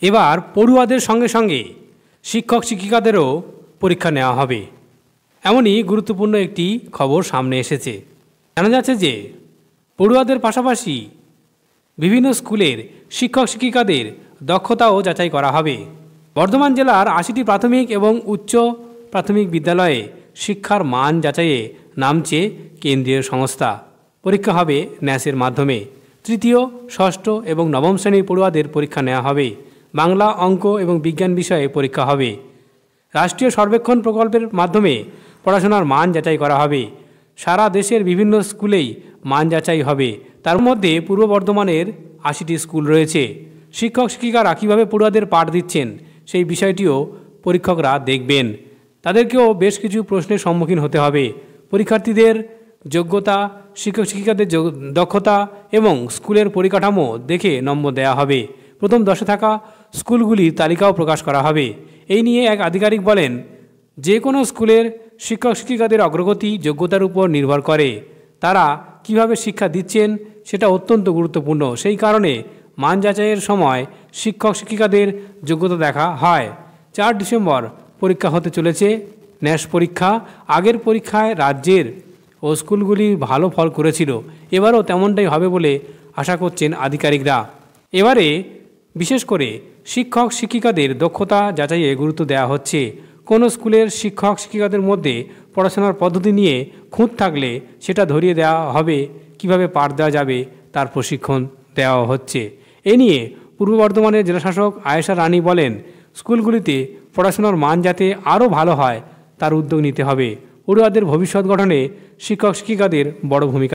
এবার পড়ুয়াদের সঙ্গে সঙ্গে শিক্ষক শিক্ষিকাদেরও পরীক্ষা নেওয়া হবে। এমনই গুরুত্বপূর্ণ একটি খবর সামনে এসেছে। জানা যাচ্ছে যে পড়ুয়াদের পাশাপাশি বিভিন্ন স্কুলের শিক্ষক শিক্ষিকাদের দক্ষতাও যাচাই করা হবে। বর্ধমান জেলার ৮০টি প্রাথমিক এবং উচ্চ প্রাথমিক বিদ্যালয়ে শিক্ষার মান যাচাইয়ে নামছে কেন্দ্রীয় সংস্থা। পরীক্ষা হবে ন্যাসের মাধ্যমে। তৃতীয়, ষষ্ঠ এবং নবম শ্রেণীর পড়ুয়াদের পরীক্ষা নেওয়া হবে। বাংলা, অঙ্ক এবং বিজ্ঞান বিষয়ে পরীক্ষা হবে। রাষ্ট্রীয় সর্বেক্ষণ প্রকল্পের মাধ্যমে পড়াশোনার মান যাচাই করা হবে। সারা দেশের বিভিন্ন স্কুলেই মান যাচাই হবে। তার মধ্যে পূর্ব বর্ধমানের ৮০টি স্কুল রয়েছে। শিক্ষক শিক্ষিকারা কীভাবে পড়ুয়াদের পাঠ দিচ্ছেন সেই বিষয়টিও পরীক্ষকরা দেখবেন। তাদেরকেও বেশ কিছু প্রশ্নের সম্মুখীন হতে হবে। পরীক্ষার্থীদের যোগ্যতা, শিক্ষক শিক্ষিকাদের দক্ষতা এবং স্কুলের পরিকাঠামো দেখে নম্বর দেওয়া হবে। প্রথম 10-এ থাকা স্কুলগুলির তালিকাও প্রকাশ করা হবে। এই নিয়ে এক আধিকারিক বলেন, যে কোনো স্কুলের শিক্ষক শিক্ষিকাদের অগ্রগতি যোগ্যতার উপর নির্ভর করে। তারা কিভাবে শিক্ষা দিচ্ছেন সেটা অত্যন্ত গুরুত্বপূর্ণ। সেই কারণে মান যাচাইয়ের সময় শিক্ষক শিক্ষিকাদের যোগ্যতা দেখা হয়। 4 ডিসেম্বর পরীক্ষা হতে চলেছে ন্যাস পরীক্ষা। আগের পরীক্ষায় রাজ্যের ও স্কুলগুলি ভালো ফল করেছিল। এবারও তেমনটাই হবে বলে আশা করছেন আধিকারিকরা। এবারে বিশেষ করে শিক্ষক শিক্ষিকাদের দক্ষতা যাচাইয়ে গুরুত্ব দেওয়া হচ্ছে। কোনো স্কুলের শিক্ষক শিক্ষিকাদের মধ্যে পড়াশোনার পদ্ধতি নিয়ে খুঁত থাকলে সেটা ধরিয়ে দেওয়া হবে। কিভাবে পাঠ দেওয়া যাবে তার প্রশিক্ষণ দেওয়া হচ্ছে। এ নিয়ে পূর্ব বর্ধমানের জেলাশাসক আয়েশা রানী বলেন, স্কুলগুলিতে পড়াশোনার মান যাতে আরও ভালো হয় তার উদ্যোগ নিতে হবে। পড়ুয়াদের ভবিষ্যৎ গঠনে শিক্ষক শিক্ষিকাদের বড় ভূমিকা।